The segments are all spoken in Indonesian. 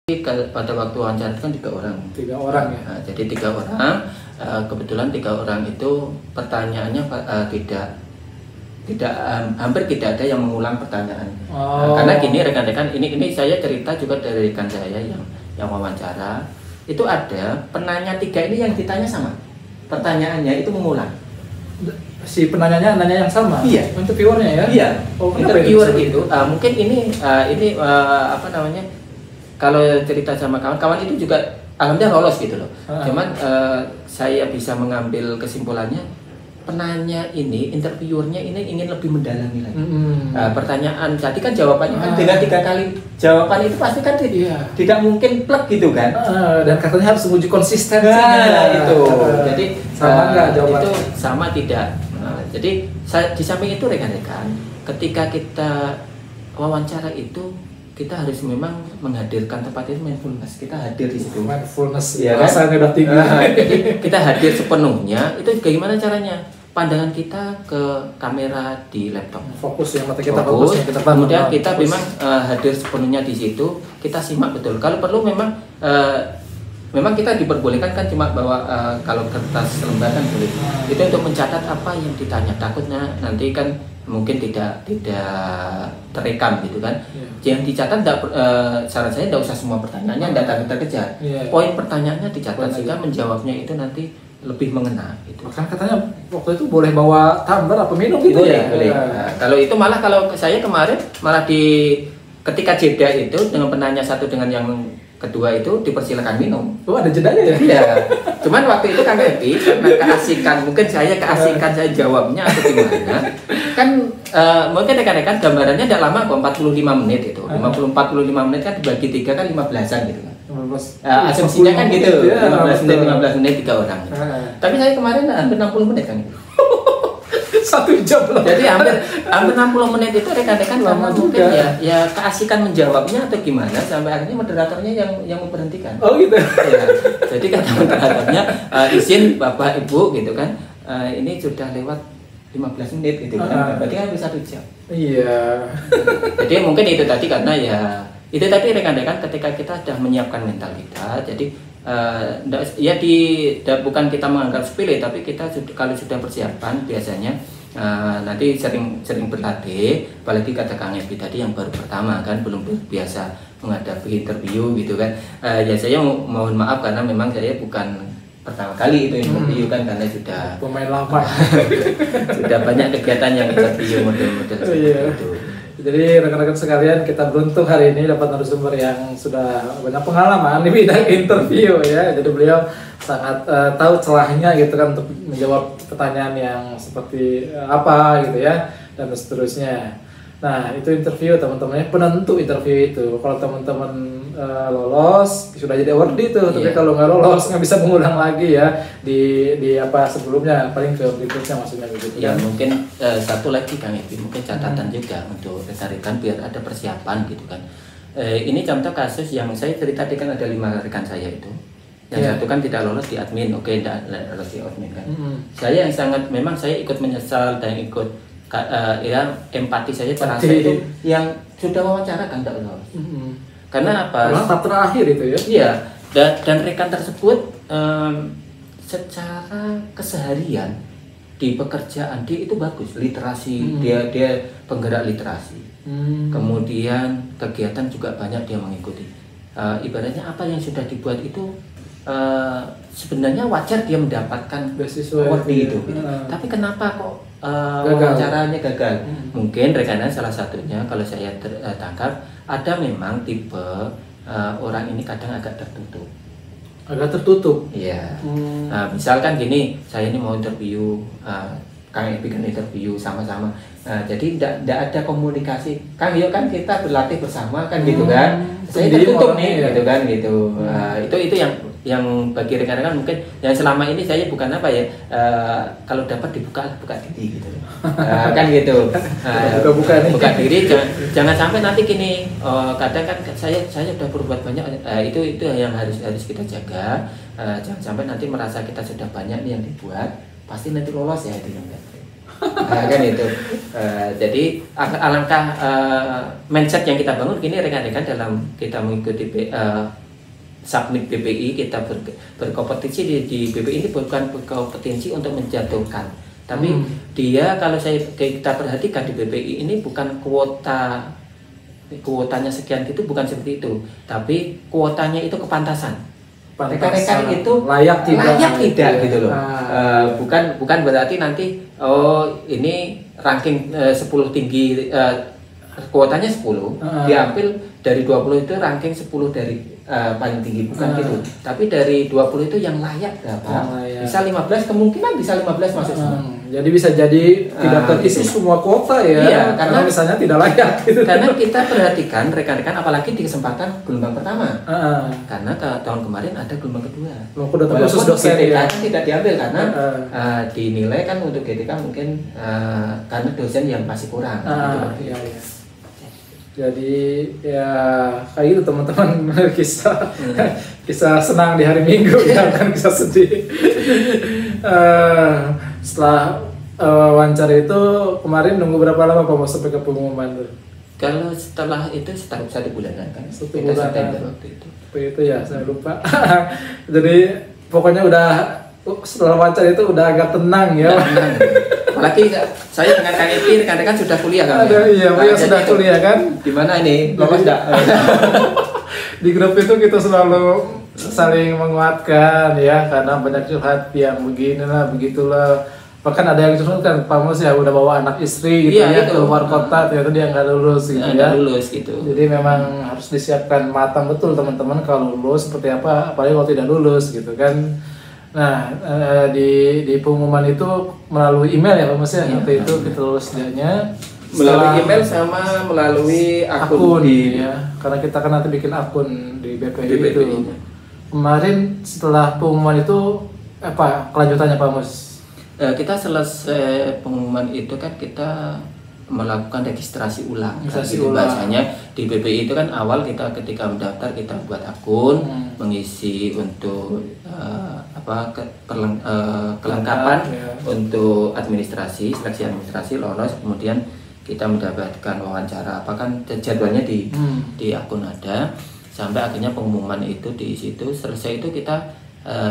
Pada waktu wawancara kan 3 orang. 3 orang ya. Nah, jadi 3 orang. Kebetulan 3 orang itu pertanyaannya hampir tidak ada yang mengulang pertanyaan. Karena gini rekan-rekan, ini saya cerita juga dari rekan saya yang wawancara. Itu ada penanya 3 ini yang ditanya sama. Pertanyaannya itu mengulang. Si penanyanya nanya yang sama. Iya. Untuk viewernya ya. Iya. Interviewer itu mungkin ini apa namanya? Kalau cerita sama kawan-kawan itu juga alhamdulillah lolos gitu loh. Cuman saya bisa mengambil kesimpulannya, penanya ini, interviewernya ini ingin lebih mendalami lagi. Pertanyaan tadi kan jawabannya kan dengan 3 kali jawaban itu pasti kan tidak mungkin plek gitu kan. Dan katanya harus menguji konsistensinya itu. Jadi sama enggak jawaban itu sama tidak. Jadi di samping itu rekan-rekan, ketika kita wawancara itu kita harus memang menghadirkan tempat itu mindfulness. Kita hadir di situ. Mindfulness ya, rasanya udah tinggi. Jadi kita hadir sepenuhnya. Itu bagaimana caranya? Pandangan kita ke kamera di laptop. Fokus ya, mata kita fokus. Kemudian kita memang hadir sepenuhnya di situ. Kita simak betul. Kalau perlu memang kita diperbolehkan kan cuma bawa kalau kertas lembar kan boleh. Itu untuk mencatat apa yang ditanya. Takutnya nanti kan mungkin tidak terekam gitu kan. Yang dicatat saran saya tidak usah semua pertanyaannya, tidak terkejar. Poin pertanyaannya dicatat sehingga menjawabnya itu nanti lebih mengena gitu. Kan katanya waktu itu boleh bawa tumbler apa minum gitu ya. Boleh. Nah, kalau itu malah kalau saya kemarin malah ketika jeda itu dengan penanya satu dengan yang kedua itu dipersilakan minum. Ada jedanya ya? Iya. Cuman waktu itu kan happy karena keasikan, mungkin saya jawabnya atau gimana. Kan mungkin rekan-rekan gambarannya tidak lama kok, 45 menit itu. 45 menit kan dibagi 3 kan 15-an gitu kan. Asumsinya kan gitu, 15 menit 3 orang. Tapi saya kemarin hampir 60 menit kan. 1 jam loh. Jadi hampir 60 menit itu rekan-rekan lama mungkin ya keasikan menjawabnya atau gimana sampai akhirnya moderatornya yang memberhentikan. Oh gitu. Ya, jadi kata moderatornya izin Bapak Ibu gitu kan, ini sudah lewat 15 menit gitu kan. Berarti kan hampir 1 jam. Iya. Jadi mungkin itu tadi karena itu tadi rekan-rekan ketika kita sudah menyiapkan mental kita, jadi bukan kita menganggap sepele, tapi kita kalau sudah persiapan biasanya nanti sering berlatih, apalagi kata Kang Epi tadi yang baru pertama kan belum biasa menghadapi interview gitu kan. Ya saya mohon maaf karena memang saya bukan pertama kali itu interview kan, karena sudah pemain lama. Sudah banyak kegiatan yang interview model-model seperti itu. Jadi rekan-rekan sekalian, kita beruntung hari ini dapat narasumber yang sudah banyak pengalaman di bidang interview ya. Jadi beliau sangat tahu celahnya gitu kan untuk menjawab pertanyaan yang seperti apa gitu ya, dan seterusnya. Nah itu interview teman-teman, penentu interview itu. Kalau teman-teman lolos sudah jadi awardee tuh, tapi kalau nggak lolos nggak bisa mengulang lagi ya di apa sebelumnya, paling ke berikutnya maksudnya begitu. Ya mungkin satu lagi Kang Epi, mungkin catatan juga untuk rekan-rekan biar ada persiapan gitu kan. Ini contoh kasus yang saya cerita tadi kan ada 5 rekan saya itu. Yang satu kan tidak lolos di admin, tidak lolos di admin kan. Saya yang memang saya ikut menyesal dan ikut empati saya terasa itu yang sudah wawancara kan tidak lolos. Karena apa? Tahap terakhir itu ya? Iya. Dan rekan tersebut secara keseharian di pekerjaan dia itu bagus, literasi, dia penggerak literasi. Kemudian kegiatan juga banyak dia mengikuti. Ibaratnya apa yang sudah dibuat itu sebenarnya wajar dia mendapatkan beasiswa awardee itu. Tapi kenapa kok wawancaranya gagal? Mungkin rekanan salah satunya kalau saya tangkap ada memang tipe orang ini kadang agak tertutup. Agak tertutup? Iya. Misalkan gini, saya ini mau interview, Kang Epi kan interview sama-sama. Jadi tidak ada komunikasi. Kang, yuk kan kita berlatih bersama kan gitu kan. Saya tertutup nih gitu kan gitu. Itu yang bagi rekan-rekan mungkin yang selama ini saya bukan apa ya, kalau dapat buka diri gitu kan gitu. Buka diri, jangan sampai nanti gini, kadang kan saya sudah berbuat banyak, itu yang harus kita jaga. Jangan sampai nanti merasa kita sudah banyak nih yang dibuat, pasti nanti lolos ya itu yang Nah, kan itu. Jadi alangkah mindset yang kita bangun kini rekan-rekan dalam kita mengikuti submit BPI, kita berkompetisi di BPI ini bukan berkompetisi untuk menjatuhkan, tapi dia kalau kita perhatikan di BPI ini bukan kuotanya sekian gitu, bukan seperti itu, tapi kuotanya itu kepantasan. Rekan-rekan itu layak tidak gitu loh. Bukan berarti nanti ini ranking 10 tinggi, kuotanya 10 diambil dari 20 itu ranking 10 dari paling tinggi, bukan gitu. Tapi dari 20 itu yang layak berapa? Bisa 15, kemungkinan bisa 15 masuk semua. Jadi bisa jadi tidak terisi gitu. Semua kuota ya. Iya, karena misalnya tidak layak gitu. Karena kita perhatikan rekan-rekan apalagi di kesempatan gelombang pertama. Karena tahun kemarin ada gelombang kedua. Walaupun GTK kan tidak diambil karena dinilai kan untuk GTK mungkin karena dosen yang masih kurang. Iya. Jadi ya kayak gitu teman-teman, kisah senang di hari Minggu ya kan, kisah sedih. Setelah wawancara itu kemarin nunggu berapa lama Pak mau sampai ke pengumuman tuh? Kalau setelah itu sekitar 1 bulanan kan. 1 bulanan waktu itu. Itu ya saya lupa. Jadi pokoknya udah setelah wawancara itu udah agak tenang ya. Tenang. Apalagi saya dengan Kang Epi rekan-rekan sudah kuliah kan? Iya, sudah kuliah kan? Di mana ini? Lolos enggak? Di grup itu kita selalu saling menguatkan ya, karena banyak curhat yang beginilah begitulah. Bahkan ada yang curhat kan, Pak Mus ya udah bawa anak istri gitu ya ke luar kota, ternyata dia nggak lulus gitu ya. Lulus gitu. Jadi memang harus disiapkan matang betul teman-teman kalau lulus seperti apa, apalagi kalau tidak lulus gitu kan. Nah, di pengumuman itu melalui email ya Pak Mas ya, waktu itu kita lulus dianya melalui email sama melalui akun ya, karena kita kan nanti bikin akun di BPI itu. Kemarin setelah pengumuman itu apa kelanjutannya Pak Mas? Kita selesai pengumuman itu kan kita melakukan registrasi ulang. Bahasanya di BPI itu kan awal kita ketika mendaftar kita buat akun, mengisi untuk kelengkapan untuk administrasi, seleksi administrasi lolos, kemudian kita mendapatkan wawancara. Kan jadwalnya di akun ada, sampai akhirnya pengumuman itu di situ selesai itu kita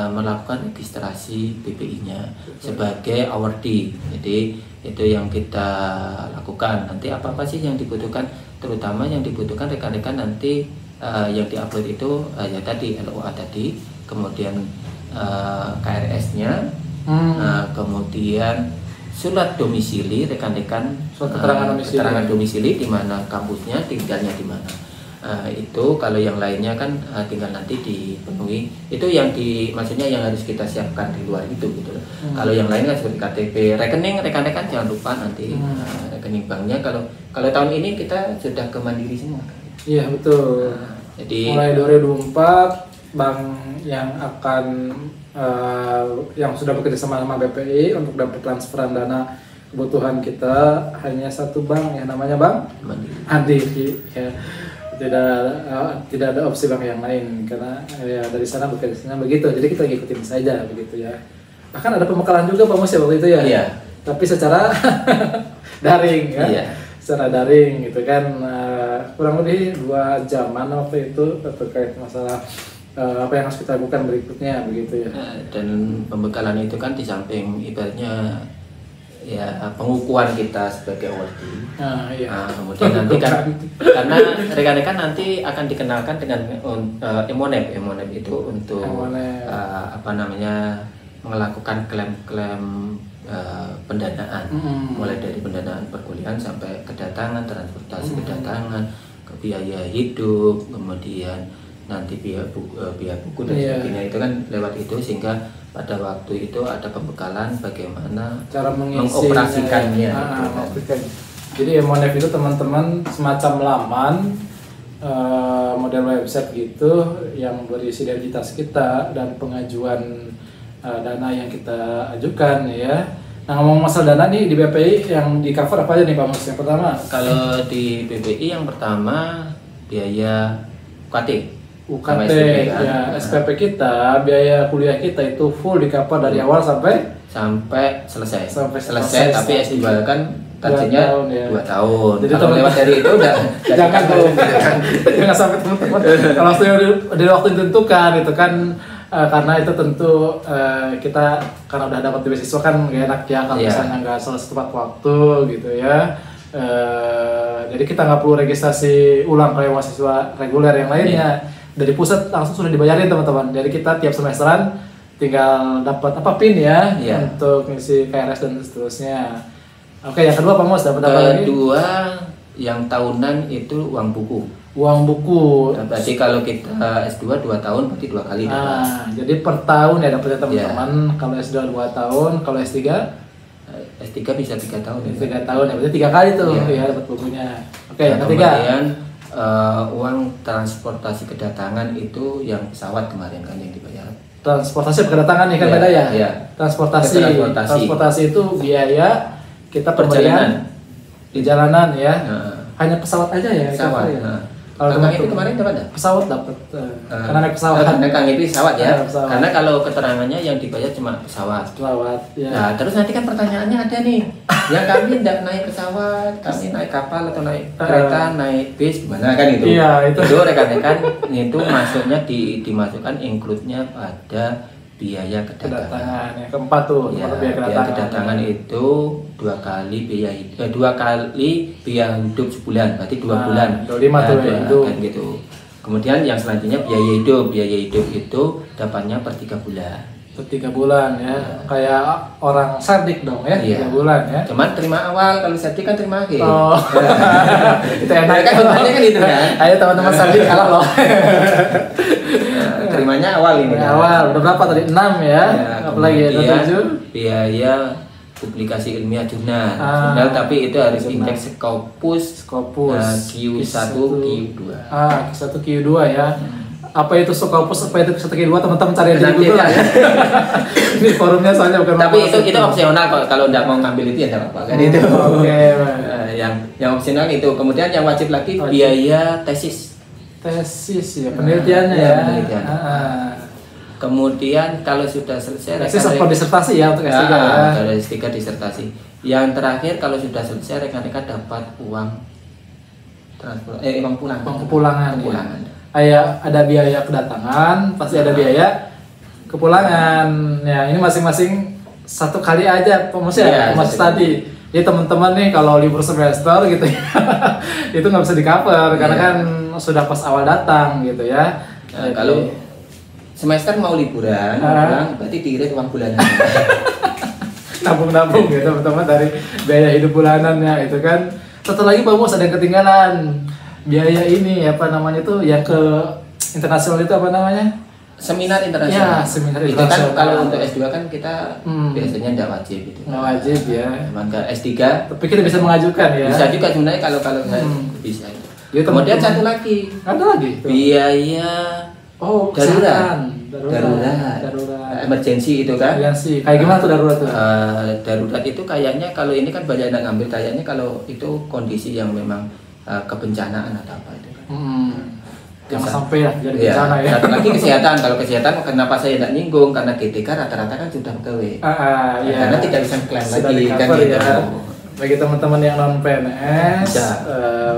melakukan registrasi BPI-nya sebagai awardee. Jadi itu yang kita lakukan. Nanti apa sih yang dibutuhkan, terutama yang dibutuhkan rekan-rekan nanti yang diupload itu ya tadi LOA tadi, kemudian KRS-nya, kemudian surat domisili rekan-rekan, keterangan domisili di mana kampusnya, tinggalnya di mana. Itu kalau yang lainnya kan tinggal nanti dipenuhi. Itu yang maksudnya yang harus kita siapkan di luar itu gitu loh. Kalau yang lain kan seperti KTP, rekening rekan-rekan jangan lupa nanti rekening banknya. Kalau tahun ini kita sudah ke Mandiri semua. Iya betul. Jadi mulai 2024 bank yang akan yang sudah bekerja sama BPI untuk dapat transferan dana kebutuhan kita hanya satu bank yang namanya Bank Mandiri ya. Tidak ada opsi bank yang lain karena ya dari sana bekerja sana begitu, jadi kita ikutin saja begitu ya. Bahkan ada pembekalan juga Pak Mus ya waktu itu ya. Iya. Tapi secara daring ya. Iya. Secara daring gitu kan, kurang lebih 2 jaman waktu itu terkait masalah apa yang harus kita lakukan berikutnya begitu ya. Dan pembekalan itu kan di samping ibaratnya ya pengukuhan kita sebagai awardee. Kemudian nanti kan karena rekan-rekan nanti akan dikenalkan dengan Emonep itu untuk melakukan klaim pendanaan, mulai dari pendanaan perkuliahan sampai kedatangan, transportasi kedatangan, ke biaya hidup, kemudian nanti biaya buku dan sebagainya itu kan lewat itu, sehingga pada waktu itu ada pembekalan bagaimana cara mengoperasikannya. Jadi Emonep itu teman-teman semacam laman model website gitu yang berisi identitas kita dan pengajuan dana yang kita ajukan ya. Nah, ngomong masalah dana nih di BPI yang di cover apa aja nih Pak Mas? Yang pertama kalau di BPI yang pertama biaya UKT. UKT SPP, kan? ya SPP kita, biaya kuliah kita itu full di cover dari awal sampai selesai. Sampai Selesai, tapi S2 kan targetnya 2 tahun, ya. 2 tahun. Jadi Kalau teman- lewat dari itu udah jangan dong, jangan sampai teman-teman kalau sudah di waktu yang ditentukan itu kan karena itu tentu kita karena udah dapat beasiswa kan gak enak ya kalau Iya. misalnya nggak selesai tepat waktu gitu ya. Jadi kita nggak perlu registrasi ulang kayak mahasiswa reguler yang lainnya. Dari pusat langsung sudah dibayarin teman-teman. Jadi kita tiap semesteran tinggal dapat apa PIN ya Iya. untuk ngisi KRS dan seterusnya. Oke, yang kedua Pak Mos dapat apa lagi? Kedua, yang tahunan itu uang buku. Uang buku. Nah, berarti kalau kita S2 2 tahun berarti 2 kali dapat. Jadi per tahun ya dapatnya teman-teman. Kalau S2 2 tahun, kalau S3 S3 bisa 3 tahun. 3 tahun ya, berarti 3 kali tuh Iya. ya dapat bukunya. Oke, Nah, yang ketiga. kemudian uang transportasi kedatangan itu yang pesawat kemarin kan yang dibayar. Transportasi kedatangan nih kan Iya, beda ya? iya. Transportasi. Transportasi. Transportasi itu biaya kita Perjalanan. pembelian di jalanan ya. Nah, Hanya pesawat aja ya? pesawat. ya? Nah. Kalau Kakak teman-teman- itu kemarin dapat nggak? Pesawat dapat. Karena naik pesawat. Karena Kang itu pesawat ya. Pesawat. Karena kalau keterangannya yang dibayar cuma pesawat. Pesawat ya. Nah, terus nanti kan pertanyaannya ada nih. Yang kami tidak naik pesawat, kami naik kapal atau naik kereta, naik bis gimana kan itu? Iya, itu. Itu rekan-rekan itu masuknya dimasukkan include-nya pada biaya kedatangan. Kedatangan yang keempat tuh, Ya, biaya biaya kedatangan itu 2 kali biaya hidup sebulan, berarti 2 Nah, bulan. 25 tuh ya, hidup. kan gitu. Kemudian yang selanjutnya biaya hidup itu dapatnya per 3 bulan. Itu 3 bulan ya. Kayak orang sadik dong ya, Iya. 3 bulan ya. Cuman terima awal, kalau sedih kan terima akhir. Oh. Itu enak Kan contohnya kan itu kan. Ayo teman-teman sadik kalah loh. Nah, terimanya awal ini. Dari awal udah berapa tadi? 6 ya. Ya, Apalagi ya? kemudian 7. biaya publikasi ilmiah jurnal. Ah, Jurnal tapi itu harus jurnal. indeks Scopus Scopus. Q1 Q2. Q1 Q2 ya. Apa itu Scopus, apa itu Q1 Q2 teman-teman cari aja di Nanti Google ya. ya. Ini forumnya soalnya bukan Tapi masalah itu opsional kalau nggak mau ngambil itu ya tidak apa-apa kan itu. Oke, Bang. Yang opsional itu. Kemudian yang wajib lagi Wajib. biaya tesis. Tesis ya, penelitiannya Ya, ya. penelitian. Ah. Kemudian kalau sudah selesai Tesis atau disertasi ya untuk S3 ya. Kalau S3 disertasi. Yang terakhir kalau sudah selesai rekan-rekan dapat uang uang pulang. Uang kepulangan. Kepulangan. Ada biaya kedatangan, pasti ada biaya kepulangan. Ya, ini masing-masing satu kali aja Iya, Mas satu tadi. Jadi teman-teman nih kalau libur semester gitu ya, itu nggak bisa di-cover karena Iya. kan sudah pas awal datang gitu ya. Nah, kalau semester mau liburan, pulang berarti diirit uang bulanan. nabung-nabung gitu teman-teman dari biaya hidup bulanannya itu kan. Satu lagi Pak Mus ada yang ketinggalan. Biaya ini apa namanya tuh yang ke internasional itu apa namanya? Seminar internasional. Ya, seminar Itu kan internasional. kalau untuk S2 kan kita Hmm. biasanya tidak wajib gitu. Nggak wajib ya. Cuman ke S3 Tapi kita bisa mengajukan ya. bisa juga sebenarnya kalau saya Hmm. bisa. Ya, Kemudian teman-teman. satu lagi Ada lagi. tuh. biaya Oh, darurat. darurat. Emergency itu kan. Iya sih. Kayak gimana tuh darurat tuh? Darurat itu kayaknya kalau ini kan banyak yang ngambil kayaknya kalau itu kondisi yang memang kebencanaan atau apa itu kan. Jangan Bisa. sampai lah jadi Iya, bencana ya. satu lagi kesehatan. Kalau kesehatan kenapa saya tidak nyinggung karena GTK rata-rata kan sudah pegawai. Iya. Karena tidak bisa klaim Sudah lagi kan di-cover gitu. ya. Bagi teman-teman yang non PNS, Bisa.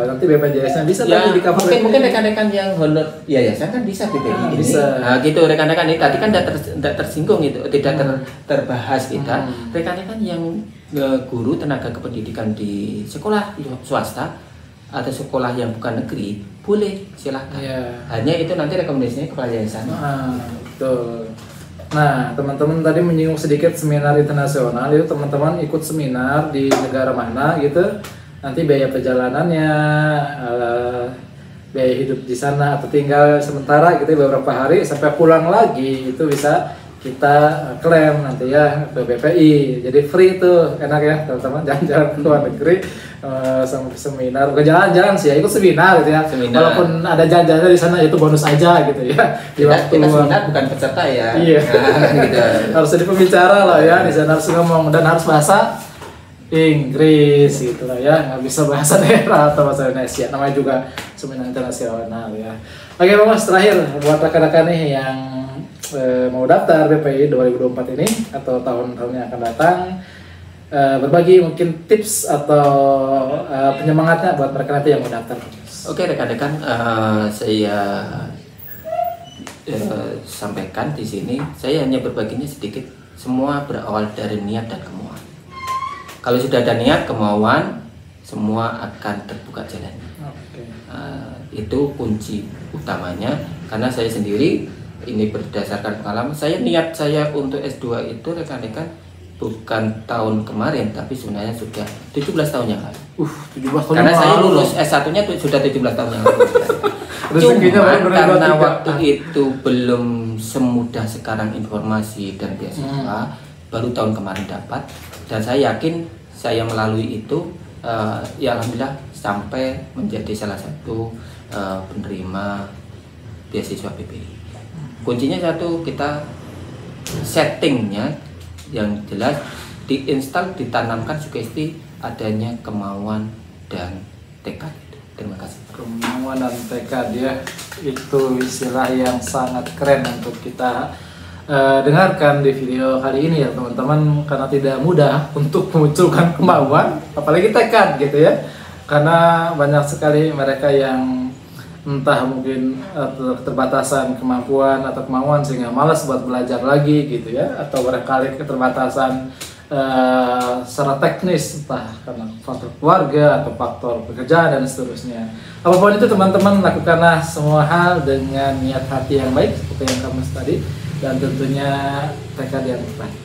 nanti BPJS-nya bisa Ya, tadi di cover. mungkin rekan-rekan yang honor yayasan kan bisa BPI ini. bisa. Nah, gitu rekan-rekan ini tadi kan tidak tersinggung itu, tidak terbahas kita. Hmm. Rekan-rekan yang guru tenaga kependidikan di sekolah swasta atau sekolah yang bukan negeri boleh silahkan. Iya. Hanya itu nanti rekomendasinya kepala yayasan. Betul. Nah, teman-teman tadi menyinggung sedikit seminar internasional, itu teman-teman ikut seminar di negara mana gitu, nanti biaya perjalanannya, biaya hidup di sana atau tinggal sementara gitu beberapa hari sampai pulang lagi itu bisa kita klaim nanti ya ke BPI. Jadi free tuh, enak ya teman-teman, jalan-jalan ke luar negeri sama seminar, bukan jalan-jalan sih ya, ikut seminar gitu ya. Seminar. Walaupun ada jalan-jalan di sana itu bonus aja gitu ya. Di Kita luang. seminar bukan peserta ya. Iya. Nah, gitu. Harus jadi pembicara lah ya, di sana harus ngomong dan harus bahasa Inggris gitu lah ya, nggak bisa bahasa daerah atau bahasa Indonesia. Namanya juga seminar internasional ya. Oke Pak Mas, terakhir buat rekan-rekan nih yang mau daftar BPI 2024 ini atau tahun-tahun yang akan datang, berbagi mungkin tips atau penyemangatnya buat mereka nanti yang mau daftar. Oke rekan-rekan, saya sampaikan di sini, saya hanya berbaginya sedikit. Semua berawal dari niat dan kemauan. Kalau sudah ada niat, kemauan, semua akan terbuka jalannya. Itu kunci utamanya. Karena saya sendiri, ini berdasarkan pengalaman, niat saya untuk S2 itu rekan-rekan bukan tahun kemarin, tapi sebenarnya sudah 17 tahun yang lalu. 17 tahun. Karena saya lulus S1-nya sudah 17 tahun yang lalu. Cuma karena waktu itu belum semudah sekarang informasi dan beasiswa, baru tahun kemarin dapat, dan saya yakin saya melalui itu, ya alhamdulillah sampai menjadi salah satu penerima beasiswa BPI. Kuncinya satu, kita settingnya yang jelas, diinstal, ditanamkan sugesti adanya kemauan dan tekad. Terima kasih. Kemauan dan tekad ya, itu istilah yang sangat keren untuk kita dengarkan di video kali ini ya teman-teman, karena tidak mudah untuk memunculkan kemauan, apalagi tekad gitu ya, karena banyak sekali mereka yang entah mungkin keterbatasan kemampuan atau kemauan sehingga malas buat belajar lagi gitu ya, atau barangkali keterbatasan secara teknis, entah karena faktor keluarga atau faktor pekerjaan dan seterusnya. Apapun itu teman-teman, lakukanlah semua hal dengan niat hati yang baik seperti yang kamu tadi, dan tentunya tekad yang baik.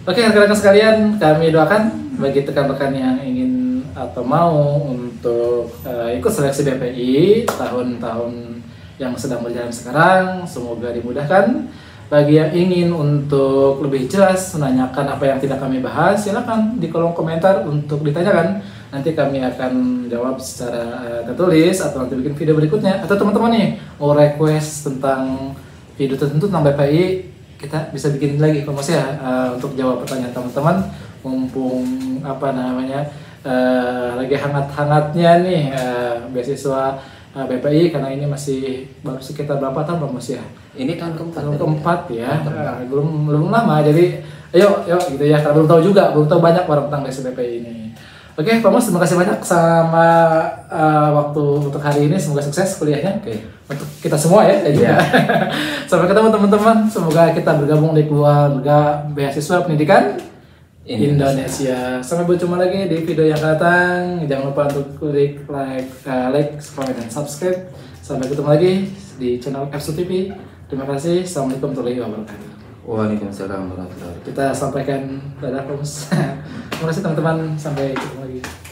Oke rekan-rekan sekalian, kami doakan bagi rekan-rekan yang ingin atau mau untuk ikut seleksi BPI tahun-tahun yang sedang berjalan sekarang, semoga dimudahkan. Bagi yang ingin untuk lebih jelas menanyakan apa yang tidak kami bahas, silakan di kolom komentar untuk ditanyakan. Nanti kami akan jawab secara tertulis atau nanti bikin video berikutnya. Atau teman-teman nih mau request tentang video tertentu tentang BPI, kita bisa bikin lagi promosi ya, untuk jawab pertanyaan teman-teman. Mumpung lagi hangat-hangatnya nih beasiswa BPI, karena ini masih baru sekitar berapa tahun promosi ya? Ini tahun keempat ya, belum lama. Jadi ayo gitu ya, karena belum tahu banyak orang tentang BPI ini. Oke Pak Mas, terima kasih banyak sama waktu untuk hari ini, semoga sukses kuliahnya. Untuk kita semua ya. Sampai ketemu teman-teman, semoga kita bergabung di keluarga beasiswa pendidikan Indonesia. Sampai berjumpa lagi di video yang akan datang. Jangan lupa untuk klik like, comment, dan subscribe. Sampai ketemu lagi di channel F2 TV. Terima kasih. Assalamualaikum warahmatullahi wabarakatuh. Waalaikumsalam warahmatullahi wabarakatuh. Kita sampaikan dadah Pak Mas. Terima kasih teman-teman. Sampai ketemu lagi.